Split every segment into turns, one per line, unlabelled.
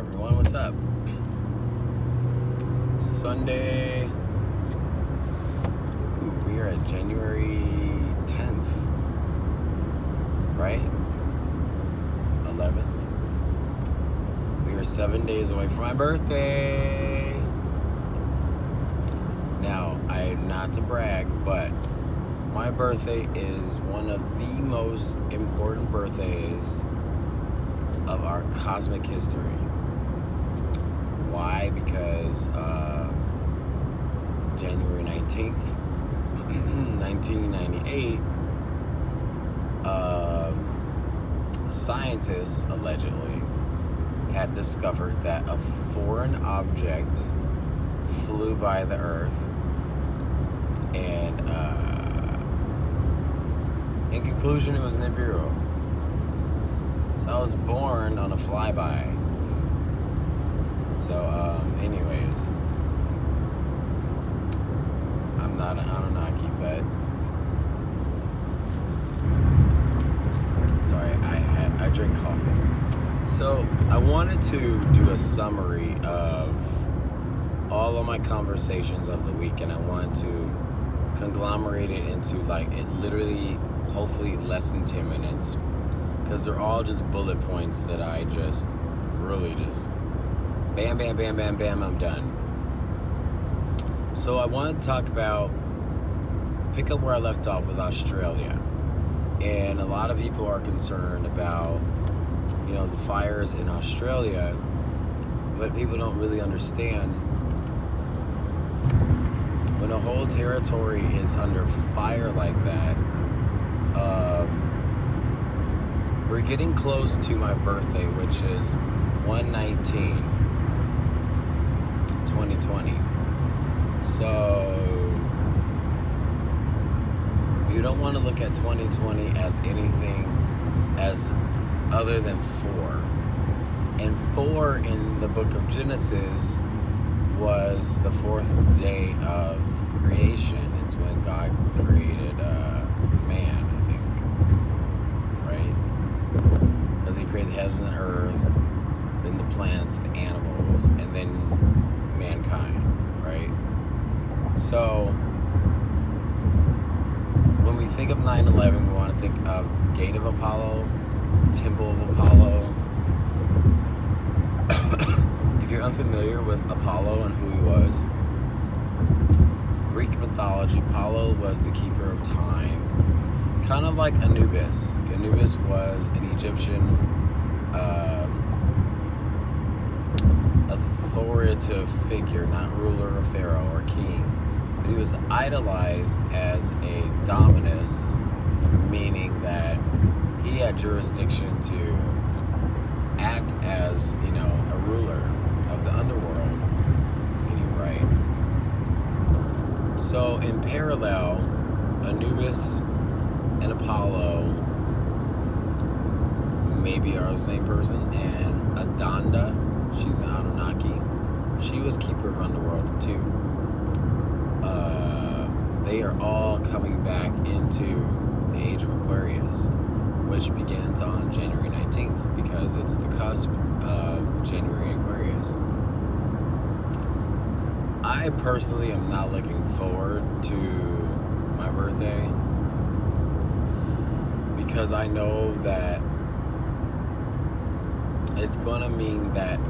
everyone, what's up? Sunday. We are at January 10th, right? 11th. We are 7 days away from my birthday. Now, not to brag, but my birthday is one of the most important birthdays of our cosmic history. Why? Because January 19th, 1998, scientists allegedly had discovered that a foreign object flew by the Earth, and in conclusion, it was Nibiru. So I was born on a flyby. So, anyways, I'm not an Anunnaki, but sorry, I drink coffee. So I wanted to do a summary of all of my conversations of the week, and I wanted to conglomerate it into literally, hopefully less than 10 minutes. Because they're all just bullet points that I just bam, bam, bam, bam, bam, I'm done. So I want to talk about, pick up where I left off with Australia. And a lot of people are concerned about, the fires in Australia, but people don't really understand when a whole territory is under fire like that. We're getting close to my birthday, which is 1/19/2020. So you don't want to look at 2020 as anything as other than 4. And 4 in the book of Genesis was the 4th day of creation. It's when God created man, I think, right? Because he created the heavens and earth, then the plants, the animals, and then mankind, right? So when we think of 9/11, we want to think of Gate of Apollo, Temple of Apollo. If you're unfamiliar with Apollo and who he was, Greek mythology, Apollo was the keeper of time, kind of like Anubis. Anubis was an Egyptian authoritative figure, not ruler or pharaoh or king, but he was idolized as a dominus, meaning that he had jurisdiction to act as, a ruler of the underworld. Getting right. So in parallel, Anubis and Apollo maybe are the same person, and Adanda, she's the Anunnaki, she was keeper of underworld too. They are all coming back into the age of Aquarius, which begins on January 19th because it's the cusp of January Aquarius. I personally am not looking forward to my birthday because I know that it's going to mean that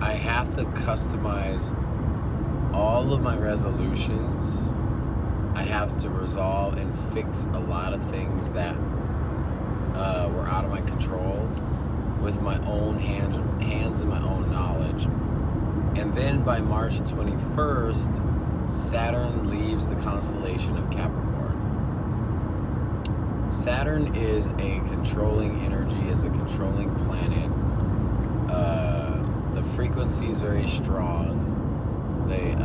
I have to customize all of my resolutions. I have to resolve and fix a lot of things that were out of my control with my own hands and my own knowledge. And then by March 21st, Saturn leaves the constellation of Capricorn. Saturn is a controlling energy, is a controlling planet. The frequency is very strong. The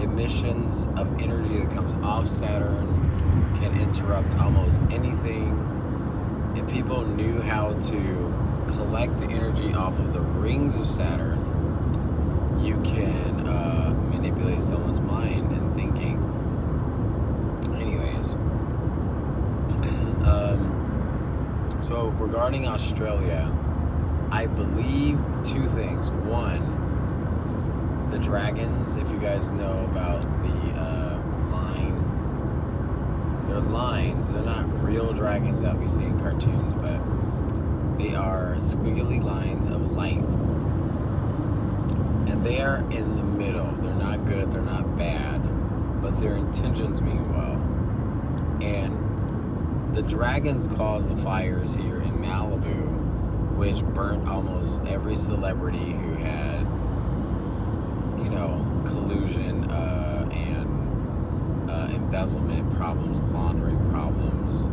emissions of energy that comes off Saturn can interrupt almost anything. If people knew how to collect the energy off of the rings of Saturn, you can manipulate someone's mind and thinking. Anyways, so regarding Australia, I believe two things. One, the dragons, if you guys know about the they're lines. They're not real dragons that we see in cartoons, but they are squiggly lines of light. And they are in the middle. They're not good, they're not bad, but their intentions mean well. And the dragons caused the fires here in Malibu, which burnt almost every celebrity who had, collusion and embezzlement problems, laundering problems.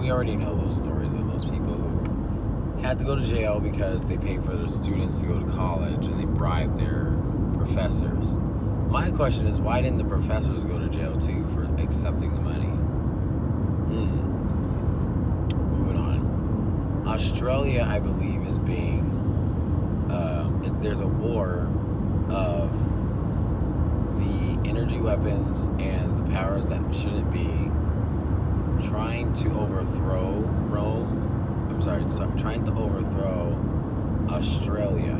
We already know those stories of those people who had to go to jail because they paid for their students to go to college and they bribed their professors. My question is, why didn't the professors go to jail too for accepting the money? Moving on. Australia, I believe, is being there's a war of the energy weapons and the powers that shouldn't be trying to overthrow trying to overthrow Australia.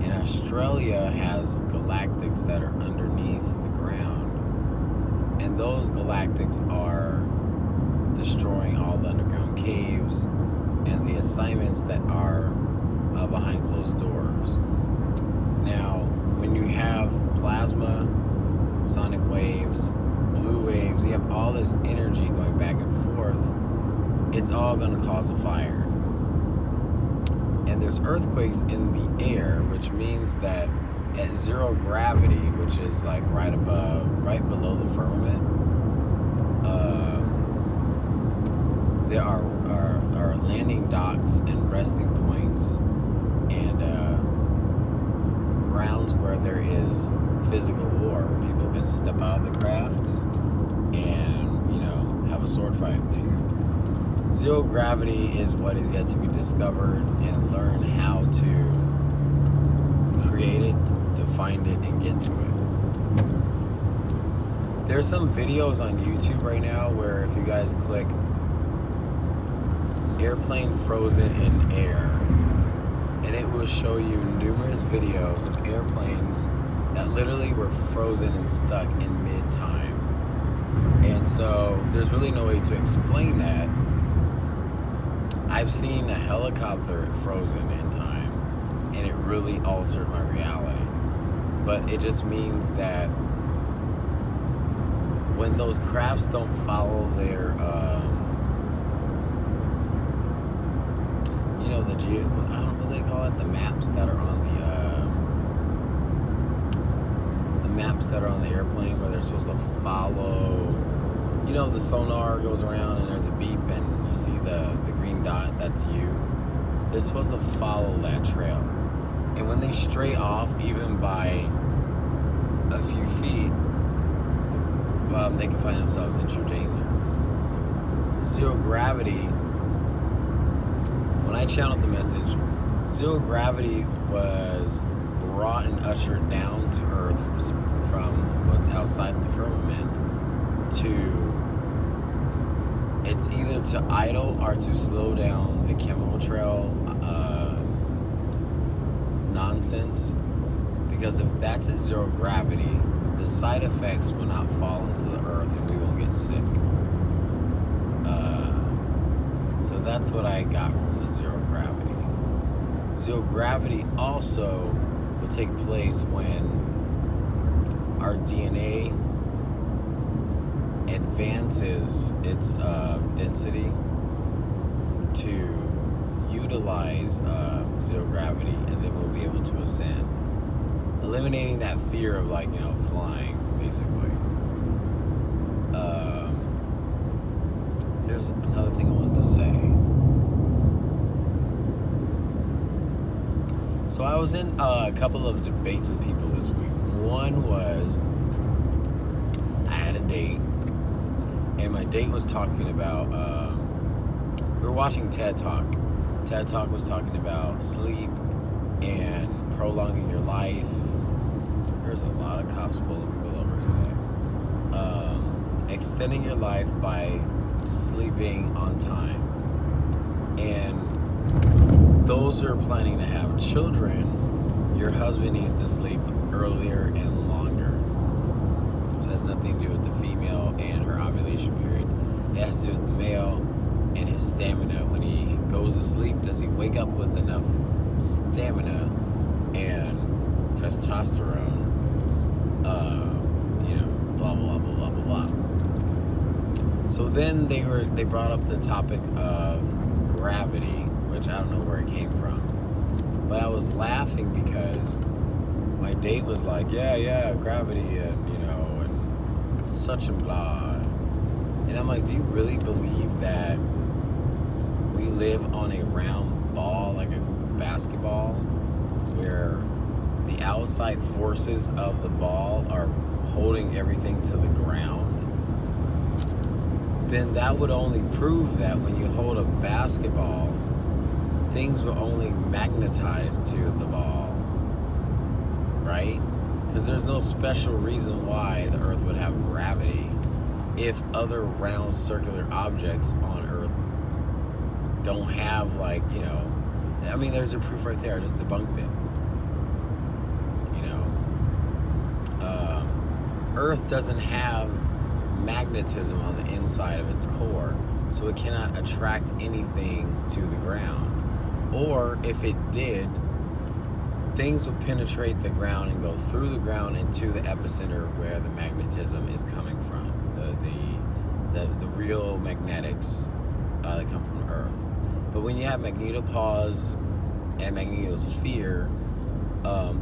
And Australia has galactics that are underneath the ground. And those galactics are destroying all the underground caves and the assignments that are behind closed doors. Now, when you have plasma, sonic waves, blue waves, you have all this energy going back and forth, it's all going to cause a fire. And there's earthquakes in the air, which means that at zero gravity, which is like right below the firmament, there are landing docks and resting points and grounds where there is physical war, where people can step out of the crafts and, have a sword fight. Zero gravity is what is yet to be discovered and learn how to create it, to find it, and get to it. There's some videos on YouTube right now where if you guys click airplane frozen in air, and it will show you numerous videos of airplanes that literally were frozen and stuck in mid-time. And so there's really no way to explain that. I've seen a helicopter frozen in time, and it really altered my reality. But it just means that when those crafts don't follow their, I don't know what they call it, the maps that are on the airplane, where they're supposed to follow. The sonar goes around and there's a beep and you see the green dot, that's you. They're supposed to follow that trail. And when they stray off, even by a few feet, they can find themselves in true danger. Zero gravity, when I channeled the message, zero gravity was brought and ushered down to Earth from what's outside the firmament it's either to idle or to slow down the chemical trail nonsense. Because if that's at zero gravity, the side effects will not fall into the earth and we won't get sick. So that's what I got from the zero gravity. Zero gravity also will take place when our DNA advances its density to utilize zero gravity, and then we'll be able to ascend, eliminating that fear of flying, basically. There's another thing I wanted to say. So I was in a couple of debates with people this week. One was I had a date, and my date was talking about, we were watching TED Talk. TED Talk was talking about sleep and prolonging your life. There's a lot of cops pulling people over today. Extending your life by sleeping on time. And those who are planning to have children, your husband needs to sleep earlier and longer. So it has nothing to do with the female and her ovulation period. It has to do with the male and his stamina. When he goes to sleep, does he wake up with enough stamina and testosterone? Blah blah blah blah blah blah. So then they brought up the topic of gravity, which I don't know where it came from, but I was laughing because my date was like, yeah, gravity, and and such and blah, and I'm like, do you really believe that we live on a round ball, like a basketball, where the outside forces of the ball are holding everything to the ground? Then that would only prove that when you hold a basketball, things will only magnetize to the ball, right? Because there's no special reason why the Earth would have gravity if other round circular objects on Earth don't have, there's a proof right there. I just debunked it. Earth doesn't have magnetism on the inside of its core, so it cannot attract anything to the ground. Or if it did, things would penetrate the ground and go through the ground into the epicenter where the magnetism is coming from, the real magnetics that come from Earth. But when you have magnetopause and magnetosphere,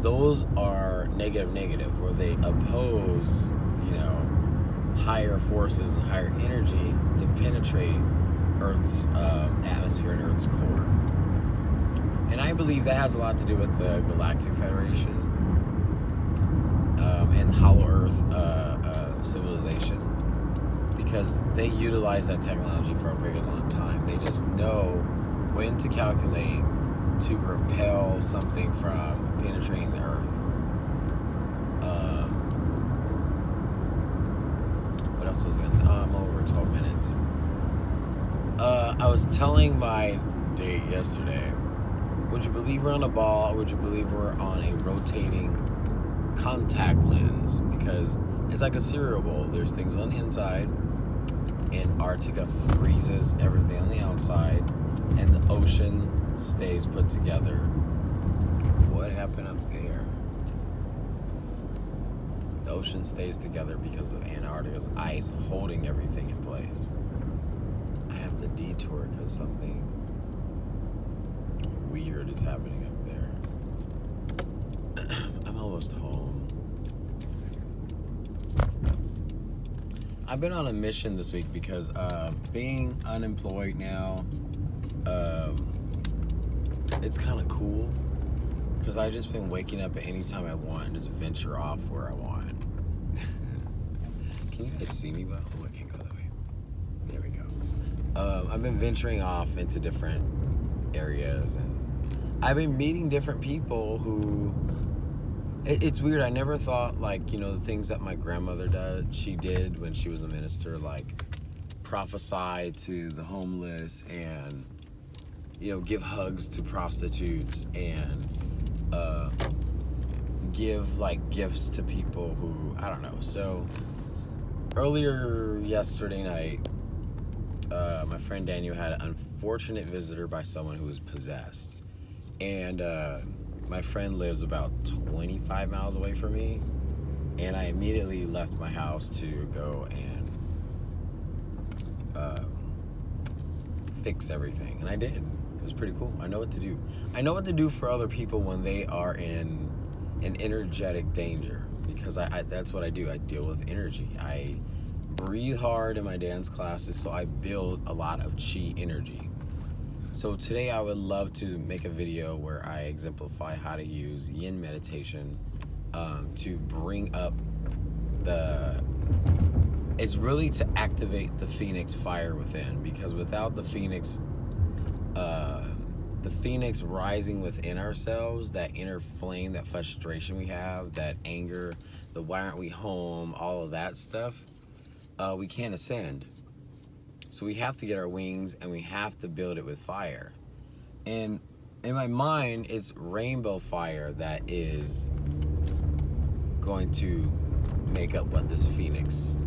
those are negative, where they oppose, higher forces and higher energy to penetrate Earth's atmosphere and Earth's core. And I believe that has a lot to do with the Galactic Federation and Hollow Earth civilization, because they utilize that technology for a very long time. They just know when to calculate to repel something from penetrating the Earth. What else was it? I'm over 12 minutes. I was telling my date yesterday, would you believe we're on a ball, or would you believe we're on a rotating contact lens? Because it's like a cereal bowl. There's things on the inside, Antarctica freezes everything on the outside, and the ocean stays put together. What happened up there? The ocean stays together because of Antarctica's ice holding everything in place. I have to detour because something weird is happening up there. I'm almost home. I've been on a mission this week because being unemployed now, it's kind of cool, because I've just been waking up at any time I want and just venture off where I want. Can you guys see me? Oh, I can't go that way. There we go. I've been venturing off into different areas, and I've been meeting different people who, it's weird. I never thought, the things that my grandmother she did when she was a minister, like prophesy to the homeless and, give hugs to prostitutes and give gifts to people who, I don't know. So earlier yesterday night, my friend Daniel had an unfortunate visitor by someone who was possessed. And my friend lives about 25 miles away from me, and I immediately left my house to go and fix everything, and I did. It was pretty cool. I know what to do. I know what to do for other people when they are in an energetic danger, because I that's what I do. I deal with energy. I breathe hard in my dance classes, so I build a lot of chi energy. So today I would love to make a video where I exemplify how to use yin meditation to bring up it's really to activate the phoenix fire within, because without the phoenix rising within ourselves, that inner flame, that frustration we have, that anger, the why aren't we home, all of that stuff, we can't ascend. So we have to get our wings and we have to build it with fire. And in my mind, it's rainbow fire that is going to make up what this phoenix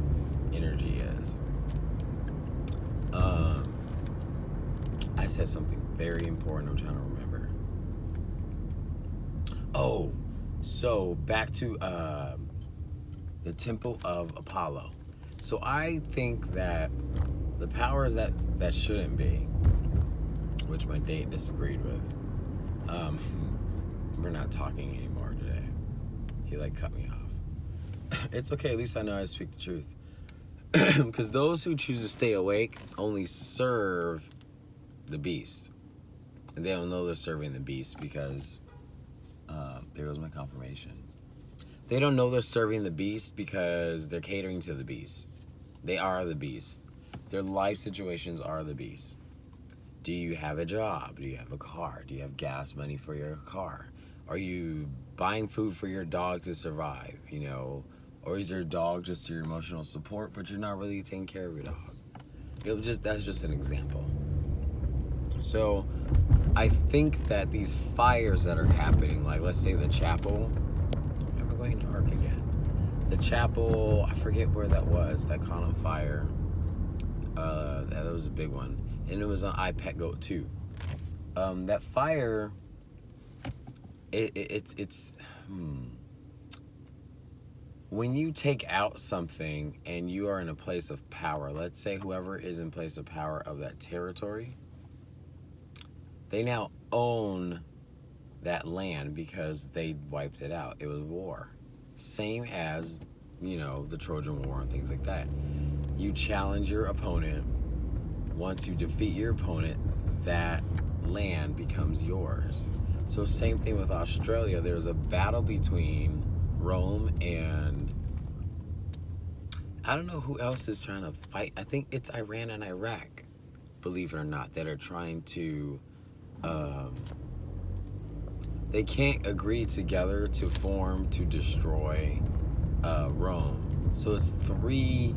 energy is. I said something very important. I'm trying to remember. Oh, so back to the Temple of Apollo. So I think that the powers that shouldn't be, which my date disagreed with, we're not talking anymore today. He cut me off. It's okay, at least I know how to speak the truth. Because those who choose to stay awake only serve the beast. And they don't know they're serving the beast because, there goes my confirmation. They don't know they're serving the beast because they're catering to the beast. They are the beast. Their life situations are the beast. Do you have a job? Do you have a car? Do you have gas money for your car? Are you buying food for your dog to survive, Or is your dog just your emotional support, but you're not really taking care of your dog? That's just an example. So I think that these fires that are happening, like let's say the chapel, I'm going dark again. The chapel, I forget where that was, that caught on fire. That was a big one. And it was on iPet Goat too. That fire, it's when you take out something and you are in a place of power, let's say whoever is in place of power of that territory, they now own that land because they wiped it out. It was war. Same as, the Trojan War and things like that. You challenge your opponent. Once you defeat your opponent, that land becomes yours. So same thing with Australia. There's a battle between Rome and I don't know who else is trying to fight. I think it's Iran and Iraq, believe it or not, that are trying to they can't agree together to destroy Rome. So it's 3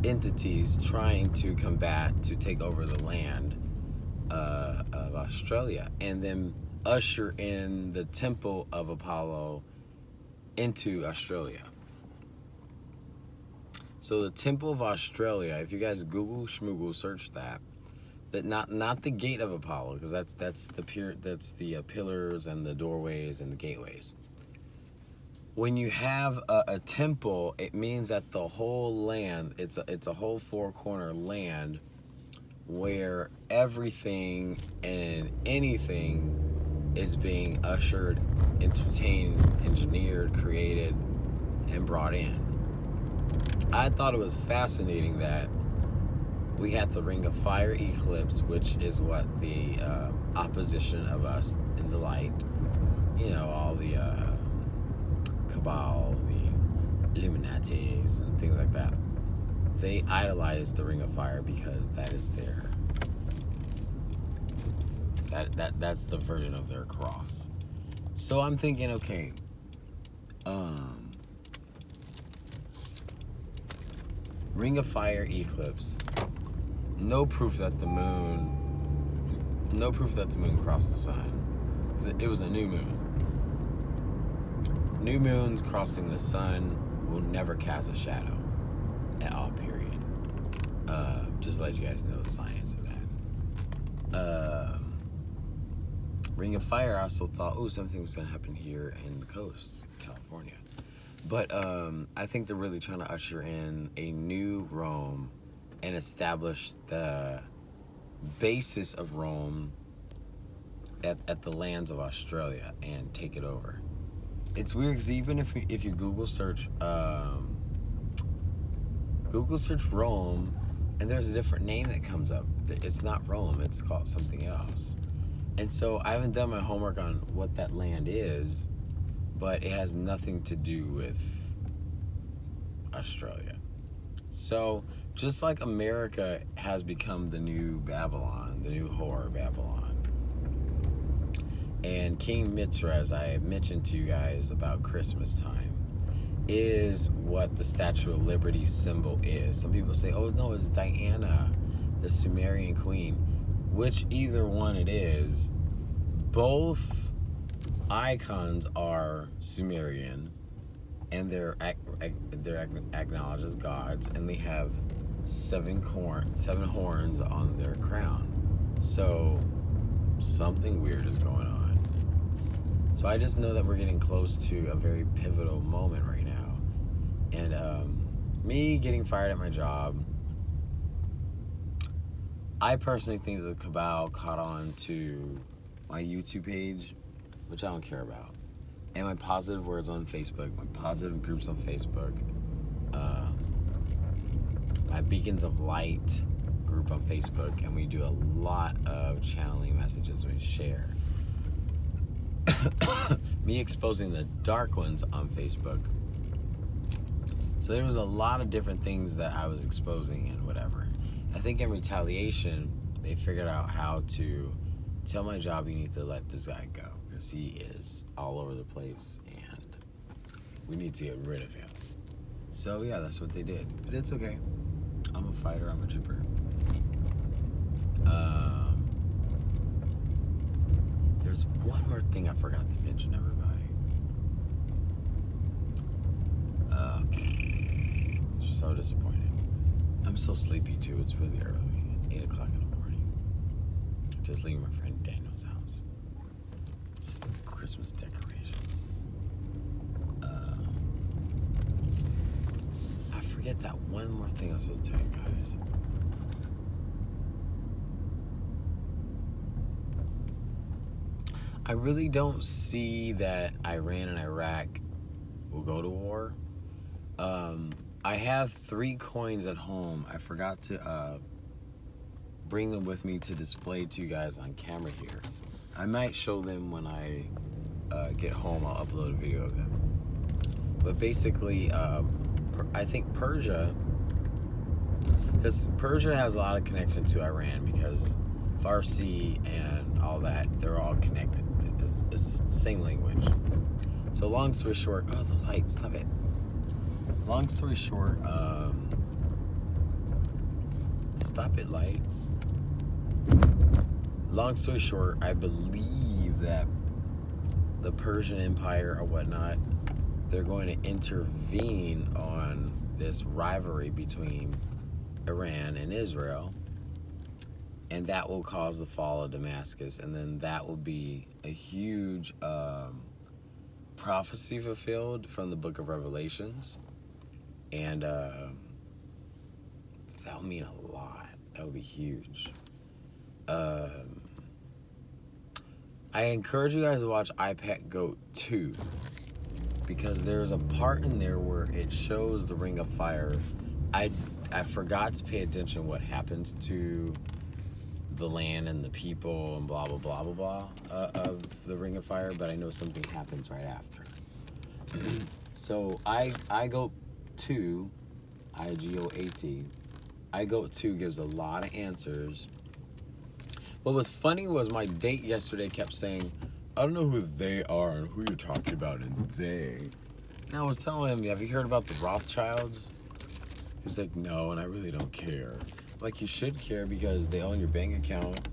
entities trying to combat to take over the land of Australia and then usher in the Temple of Apollo into Australia. So the Temple of Australia, if you guys Google schmoogle, search that not the Gate of Apollo, because that's the pillars and the doorways and the gateways. When you have a temple, it means that the whole land, it's a whole 4-corner land where everything and anything is being ushered, entertained, engineered, created, and brought in. I thought it was fascinating that we had the Ring of Fire eclipse, which is what the opposition of us in the light, all the Cabal, the Illuminatis, and things like that. They idolize the Ring of Fire because that is that's the version of their cross. So I'm thinking, okay, Ring of Fire eclipse. No proof that the moon crossed the sun. 'Cause it was a new moon. New moons crossing the sun will never cast a shadow at all, period. Just to let you guys know the science of that. Ring of Fire, I also thought, something was going to happen here in the coast, California. But I think they're really trying to usher in a new Rome and establish the basis of Rome at the lands of Australia and take it over. It's weird because even if you Google search Rome, and there's a different name that comes up. It's not Rome, it's called something else. And so I haven't done my homework on what that land is, but it has nothing to do with Australia. So just like America has become the new Babylon, the new whore Babylon, and King Mitra, as I mentioned to you guys about Christmas time, is what the Statue of Liberty symbol is. Some people say, oh no, it's Diana, the Sumerian queen, which either one it is. Both icons are Sumerian, and they're acknowledged as gods, and they have 7 horns on their crown. So something weird is going on. So I just know that we're getting close to a very pivotal moment right now. And me getting fired at my job, I personally think that the cabal caught on to my YouTube page, which I don't care about, and my positive words on Facebook, my positive groups on Facebook, my Beacons of Light group on Facebook, and we do a lot of channeling messages we share. Me exposing the dark ones on Facebook. So there was a lot of different things that I was exposing and whatever. I think in retaliation, they figured out how to tell my job, you need to let this guy go because he is all over the place and we need to get rid of him. So yeah, that's what they did. But it's okay. I'm a fighter, I'm a trooper. There's one more thing I forgot to mention, everybody. So disappointed. I'm so sleepy too. It's really early. It's 8 o'clock in the morning. Just leaving my friend Daniel's house. It's Christmas decorations. I forget that one more thing I was supposed to tell you guys. I really don't see that Iran and Iraq will go to war. I have 3 coins at home. I forgot to bring them with me to display to you guys on camera here. I might show them when I get home. I'll upload a video of them. But basically, I think Persia, because Persia has a lot of connection to Iran because Farsi and all that, they're all connected. It's the same language. So long story short, oh, the light, stop it. Long story short, stop it, light. Long story short, I believe that the Persian Empire or whatnot, they're going to intervene on this rivalry between Iran and Israel, and that will cause the fall of Damascus, and then that will be a huge prophecy fulfilled from the book of Revelations. And that would mean a lot. That would be huge. I encourage you guys to watch iPad Goat 2 because there's a part in there where it shows the Ring of Fire. I forgot to pay attention what happens to the land and the people and blah blah blah blah blah of the Ring of Fire, but I know something happens right after. So iGoat 2, IGOAT, iGoat 2 gives a lot of answers. What was funny was my date yesterday kept saying, I don't know who they are and who you're talking about and they. And I was telling him, have you heard about the Rothschilds? He was like, no, and I really don't care. Like, you should care because they own your bank account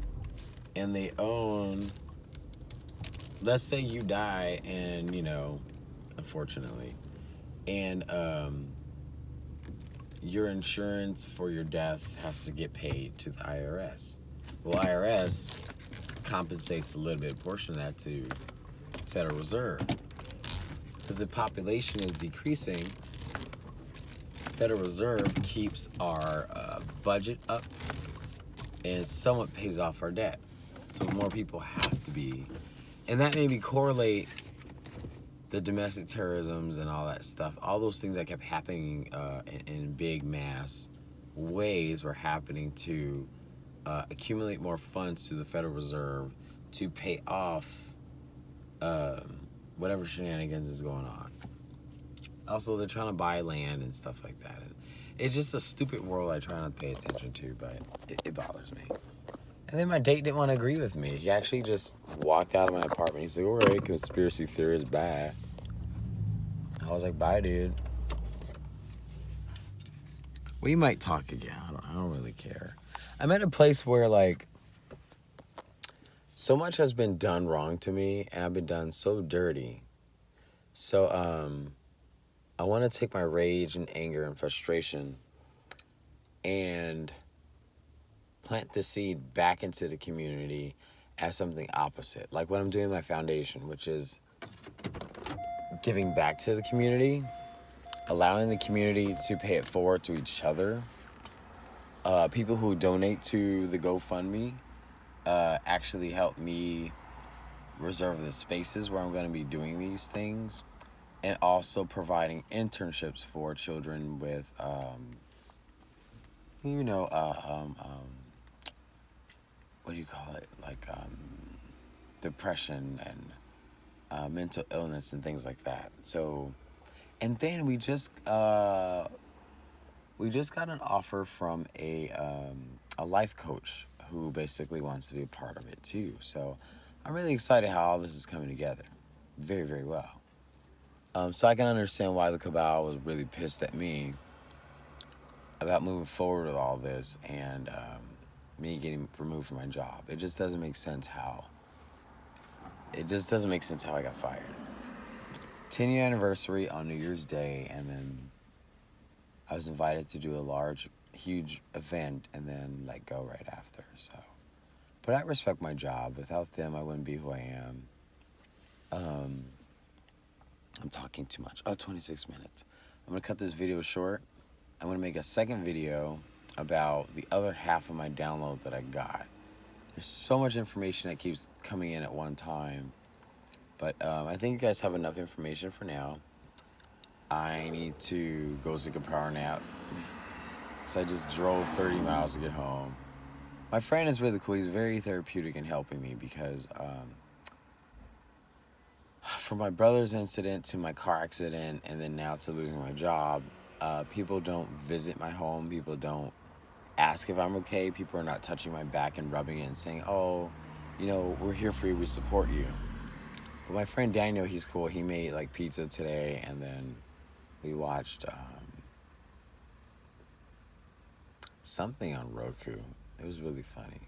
and they own, let's say you die and, you know, unfortunately, and your insurance for your death has to get paid to the IRS. Well, IRS compensates a little bit portion of that to Federal Reserve. As the population is decreasing, Federal Reserve keeps our budget up and somewhat pays off our debt. So more people have to be, and that made me correlate the domestic terrorisms and all that stuff. All those things that kept happening in big mass ways were happening to accumulate more funds to the Federal Reserve to pay off whatever shenanigans is going on. Also, they're trying to buy land and stuff like that. And it's just a stupid world I try not to pay attention to, but it bothers me. And then my date didn't want to agree with me. He actually just walked out of my apartment. He said, all right, conspiracy theorist, bye. I was like, bye, dude. We might talk again. I don't really care. I'm at a place where, like, so much has been done wrong to me, and I've been done so dirty. So, I want to take my rage and anger and frustration and plant the seed back into the community as something opposite. Like what I'm doing in my foundation, which is giving back to the community, allowing the community to pay it forward to each other. People who donate to the GoFundMe actually help me reserve the spaces where I'm going to be doing these things, and also providing internships for children with, what do you call it? Like depression and mental illness and things like that. So, and then we just got an offer from a life coach who basically wants to be a part of it too. So I'm really excited how all this is coming together very, very well. So I can understand why the cabal was really pissed at me about moving forward with all this and me getting removed from my job. It just doesn't make sense how I got fired. 10-year anniversary on New Year's Day, and then I was invited to do a large, huge event and then let go right after. So, but I respect my job. Without them, I wouldn't be who I am. I'm talking too much. 26 minutes. I'm gonna cut this video short. I'm gonna make a second video about the other half of my download that I got. There's so much information that keeps coming in at one time, but I think you guys have enough information for now. I need to go take a power nap. So I just drove 30 miles to get home. My friend is really cool. He's very therapeutic in helping me because from my brother's incident to my car accident and then now to losing my job, people don't visit my home. People don't ask if I'm okay. People are not touching my back and rubbing it and saying, oh, we're here for you. We support you. But my friend Daniel, he's cool. He made like pizza today, and then we watched something on Roku. It was really funny.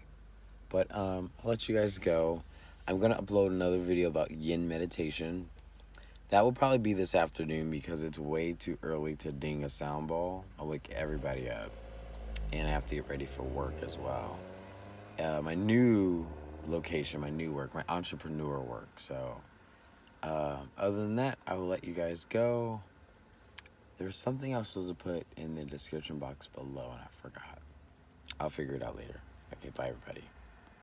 But I'll let you guys go. I'm going to upload another video about yin meditation. That will probably be this afternoon because it's way too early to ding a sound ball. I'll wake everybody up. And I have to get ready for work as well. My new location, my new work, my entrepreneur work. So other than that, I will let you guys go. There's something else I was supposed to put in the description box below and I forgot. I'll figure it out later. Okay, bye.